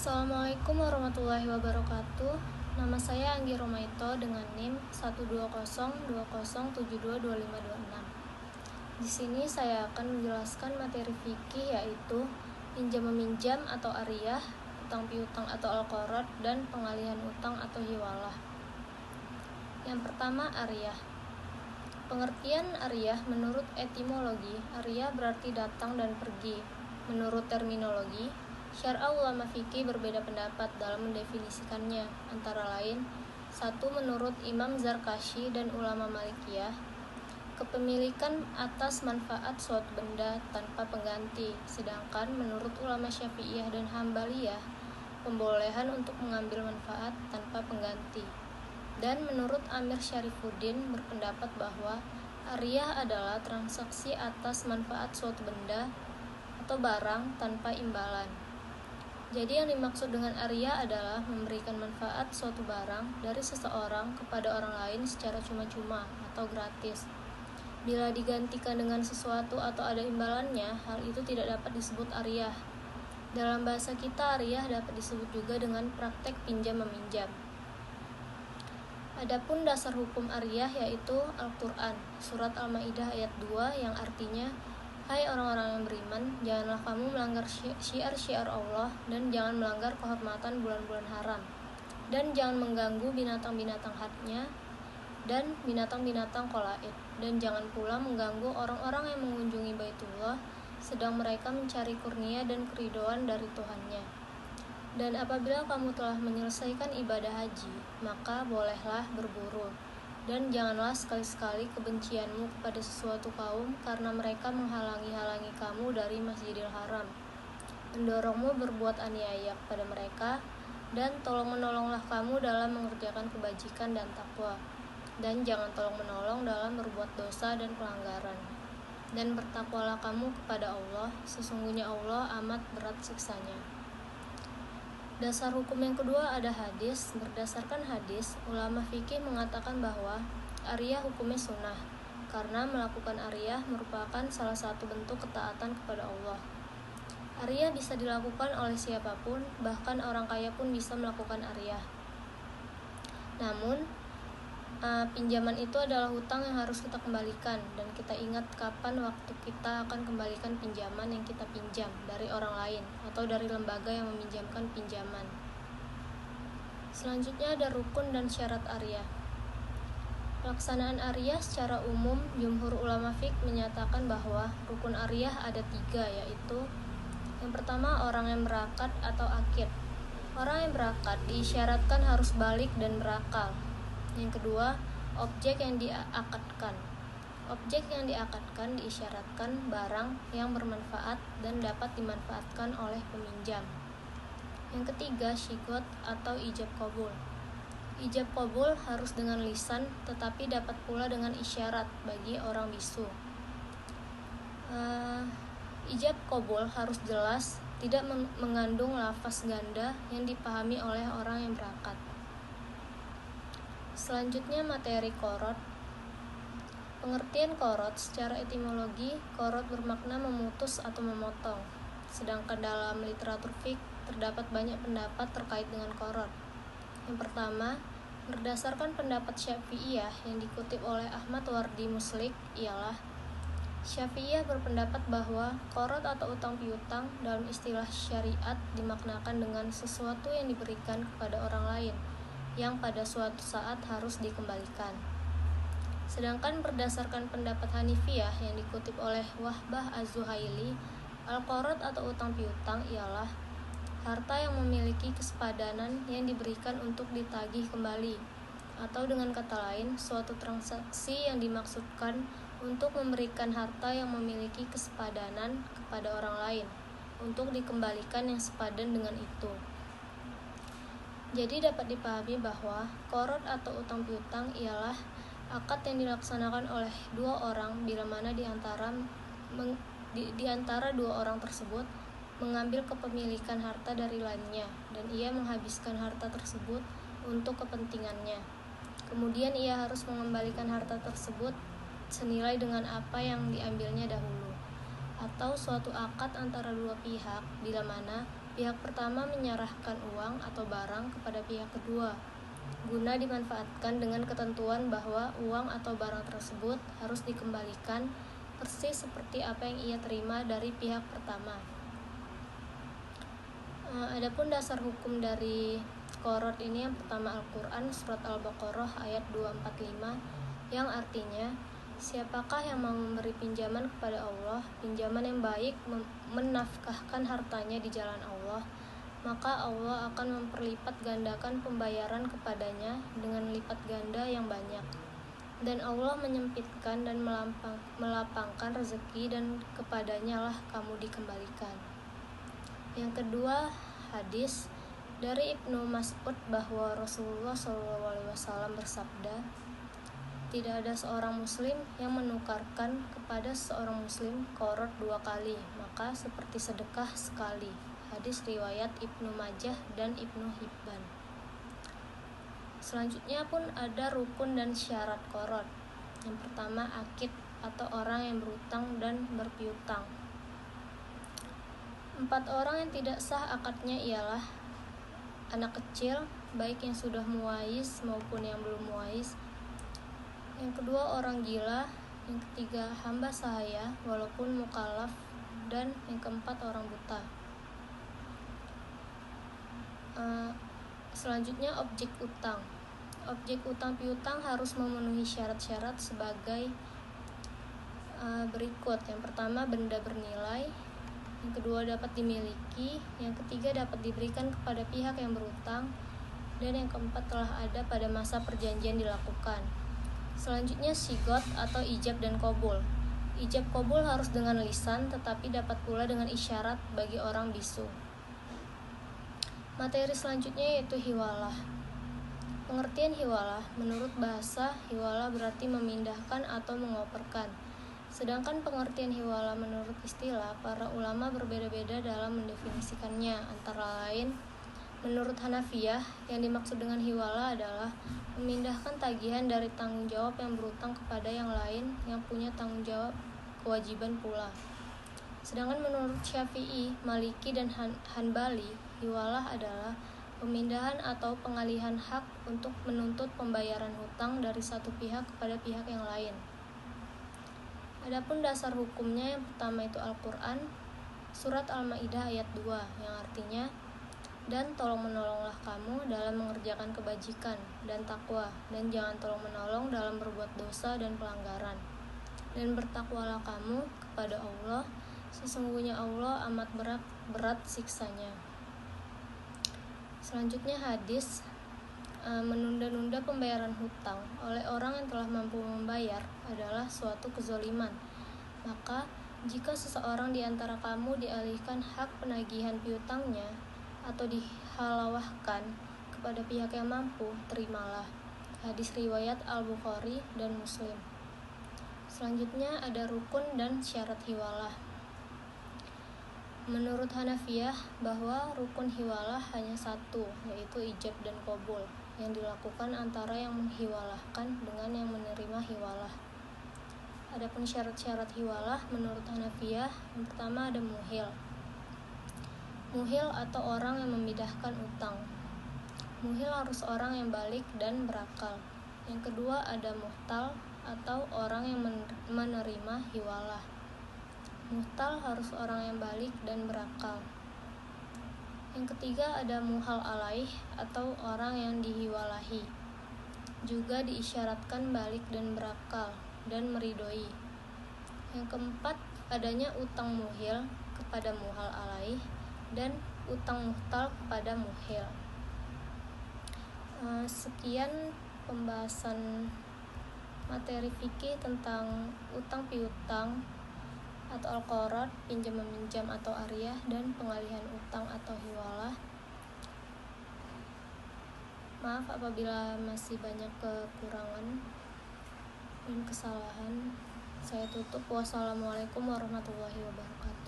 Assalamualaikum warahmatullahi wabarakatuh. Nama saya Anggi Romaito dengan NIM 12020722526. Di sini saya akan menjelaskan materi fikih yaitu pinjam meminjam atau ariyah, utang piutang atau al-qarad, dan pengalihan utang atau hiwalah. Yang pertama, ariyah. Pengertian ariyah menurut etimologi, ariyah berarti datang dan pergi. Menurut terminologi, syara ulama fikih berbeda pendapat dalam mendefinisikannya, antara lain: 1. Menurut Imam Zarkashi dan ulama Malikiyah, kepemilikan atas manfaat suatu benda tanpa pengganti, sedangkan menurut ulama Syafi'iyah dan Hambaliyah, pembolehan untuk mengambil manfaat tanpa pengganti. Dan menurut Amir Syarifuddin berpendapat bahwa ariyah adalah transaksi atas manfaat suatu benda atau barang tanpa imbalan. Jadi yang dimaksud dengan ariyah adalah memberikan manfaat suatu barang dari seseorang kepada orang lain secara cuma-cuma atau gratis. Bila digantikan dengan sesuatu atau ada imbalannya, hal itu tidak dapat disebut ariyah. Dalam bahasa kita, ariyah dapat disebut juga dengan praktek pinjam-meminjam. Adapun dasar hukum ariyah yaitu Al-Quran, surat Al-Maidah ayat 2 yang artinya, "Hai orang-orang yang beriman, janganlah kamu melanggar syiar-syiar Allah, dan jangan melanggar kehormatan bulan-bulan haram, dan jangan mengganggu binatang-binatang hadnya dan binatang-binatang qalaid, dan jangan pula mengganggu orang-orang yang mengunjungi Baitullah sedang mereka mencari kurnia dan keridhaan dari Tuhannya. Dan apabila kamu telah menyelesaikan ibadah haji, maka bolehlah berburu. Dan janganlah sekali-sekali kebencianmu kepada sesuatu kaum karena mereka menghalangi kamu dari Masjidil Haram, mendorongmu berbuat aniaya kepada mereka, dan tolong-menolonglah kamu dalam mengerjakan kebajikan dan takwa. Dan jangan tolong-menolong dalam berbuat dosa dan pelanggaran. Dan bertakwalah kamu kepada Allah, sesungguhnya Allah amat berat siksanya." Dasar hukum yang kedua ada hadis. Berdasarkan hadis, ulama fikih mengatakan bahwa ariyah hukumnya sunnah, karena melakukan ariyah merupakan salah satu bentuk ketaatan kepada Allah. Ariyah bisa dilakukan oleh siapapun, bahkan orang kaya pun bisa melakukan ariyah. Namun, pinjaman itu adalah hutang yang harus kita kembalikan, dan kita ingat kapan waktu kita akan kembalikan pinjaman yang kita pinjam dari orang lain atau dari lembaga yang meminjamkan pinjaman. Selanjutnya ada rukun dan syarat ariyah. Pelaksanaan ariyah secara umum, jumhur ulama fiqh menyatakan bahwa rukun ariyah ada 3, yaitu: yang pertama, orang yang berakad atau akid. Orang yang berakad diisyaratkan harus balik dan berakal. Yang kedua, objek yang diakadkan. Objek yang diakadkan diisyaratkan barang yang bermanfaat dan dapat dimanfaatkan oleh peminjam. Yang ketiga, syigot atau ijab qabul. Ijab qabul harus dengan lisan, tetapi dapat pula dengan isyarat bagi orang bisu. Ijab qabul harus jelas, tidak mengandung lafaz ganda yang dipahami oleh orang yang berakad. Selanjutnya materi qarad. Pengertian qarad secara etimologi, qarad bermakna memutus atau memotong. Sedangkan dalam literatur fiqh terdapat banyak pendapat terkait dengan qarad. Yang pertama, berdasarkan pendapat Syafi'iyah yang dikutip oleh Ahmad Wardi Muslik ialah: Syafi'iyah berpendapat bahwa qarad atau utang piutang dalam istilah syariat dimaknakan dengan sesuatu yang diberikan kepada orang lain yang pada suatu saat harus dikembalikan. Sedangkan berdasarkan pendapat Hanifiyah yang dikutip oleh Wahbah Az-Zuhaili, al-qarad atau utang piutang ialah harta yang memiliki kesepadanan yang diberikan untuk ditagih kembali, atau dengan kata lain, suatu transaksi yang dimaksudkan untuk memberikan harta yang memiliki kesepadanan kepada orang lain untuk dikembalikan yang sepadan dengan itu. Jadi dapat dipahami bahwa qarad atau utang piutang ialah akad yang dilaksanakan oleh dua orang bila mana di antara dua orang tersebut mengambil kepemilikan harta dari lainnya, dan ia menghabiskan harta tersebut untuk kepentingannya. Kemudian ia harus mengembalikan harta tersebut senilai dengan apa yang diambilnya dahulu. Atau suatu akad antara dua pihak bila mana Pihak pertama menyerahkan uang atau barang kepada pihak kedua, guna dimanfaatkan dengan ketentuan bahwa uang atau barang tersebut harus dikembalikan persis seperti apa yang ia terima dari pihak pertama. Adapun dasar hukum dari Qorad ini, yang pertama Al-Quran surat Al-Baqarah ayat 245 yang artinya, siapakah yang mau memberi pinjaman kepada Allah, pinjaman yang baik, menafkahkan hartanya di jalan Allah, maka Allah akan memperlipat gandakan pembayaran kepadanya dengan lipat ganda yang banyak. Dan Allah menyempitkan dan melapangkan rezeki, dan kepadanya lah kamu dikembalikan. Yang kedua, hadis dari Ibnu Mas'ud bahwa Rasulullah SAW bersabda, tidak ada seorang muslim yang menukarkan kepada seorang muslim Qorad 2 kali, maka seperti sedekah sekali. Hadis riwayat Ibnu Majah dan Ibnu Hibban. Selanjutnya pun ada rukun dan syarat Qorad. Yang pertama, akid atau orang yang berutang dan berpiutang. 4 orang yang tidak sah akadnya ialah anak kecil, baik yang sudah muwais maupun yang belum muwais. Yang kedua, orang gila. Yang ketiga, hamba sahaya walaupun mukallaf. Dan yang keempat, orang buta. Selanjutnya, objek utang. Objek utang piutang harus memenuhi syarat-syarat sebagai berikut. Yang pertama, benda bernilai. Yang kedua, dapat dimiliki. Yang ketiga, dapat diberikan kepada pihak yang berutang. Dan yang keempat, telah ada pada masa perjanjian dilakukan. Selanjutnya, sigot atau ijab dan qabul. Ijab qabul harus dengan lisan, tetapi dapat pula dengan isyarat bagi orang bisu. Materi selanjutnya yaitu hiwalah. Pengertian hiwalah, menurut bahasa, hiwalah berarti memindahkan atau mengoperkan. Sedangkan pengertian hiwalah menurut istilah, para ulama berbeda-beda dalam mendefinisikannya. Antara lain, menurut Hanafiyah, yang dimaksud dengan hiwalah adalah memindahkan tagihan dari tanggung jawab yang berutang kepada yang lain yang punya tanggung jawab kewajiban pula. Sedangkan menurut Syafi'i, Maliki, dan Hanbali, hiwalah adalah pemindahan atau pengalihan hak untuk menuntut pembayaran hutang dari satu pihak kepada pihak yang lain. Adapun dasar hukumnya, yang pertama itu Al-Quran surat Al-Ma'idah ayat 2 yang artinya, dan tolong-menolonglah kamu dalam mengerjakan kebajikan dan takwa, dan jangan tolong-menolong dalam berbuat dosa dan pelanggaran. Dan bertakwalah kamu kepada Allah, sesungguhnya Allah amat berat siksanya. Selanjutnya hadis, menunda-nunda pembayaran hutang oleh orang yang telah mampu membayar adalah suatu kezoliman. Maka jika seseorang di antara kamu dialihkan hak penagihan piutangnya atau dihalawahkan kepada pihak yang mampu, terimalah. Hadis riwayat Al-Bukhari dan Muslim. Selanjutnya ada rukun dan syarat hiwalah. Menurut Hanafiyah, bahwa rukun hiwalah hanya satu, yaitu ijab dan qabul, yang dilakukan antara yang menghiwalahkan dengan yang menerima hiwalah. Adapun syarat-syarat hiwalah menurut Hanafiyah, yang pertama ada muhil. Muhil atau orang yang memindahkan utang. Muhil harus orang yang balik dan berakal. Yang kedua ada muhtal atau orang yang menerima hiwalah. Muhtal harus orang yang balik dan berakal. Yang ketiga ada muhal alaih atau orang yang dihiwalahi. Juga diisyaratkan balik dan berakal dan meridoi. Yang keempat adanya utang muhil kepada muhal alaih dan utang muhtal kepada muhil. Sekian pembahasan materi fikih tentang utang piutang atau Al-Qorad, pinjam meminjam atau ariyah, dan pengalihan utang atau hiwalah. Maaf apabila masih banyak kekurangan dan kesalahan. Saya tutup. Wassalamualaikum warahmatullahi wabarakatuh.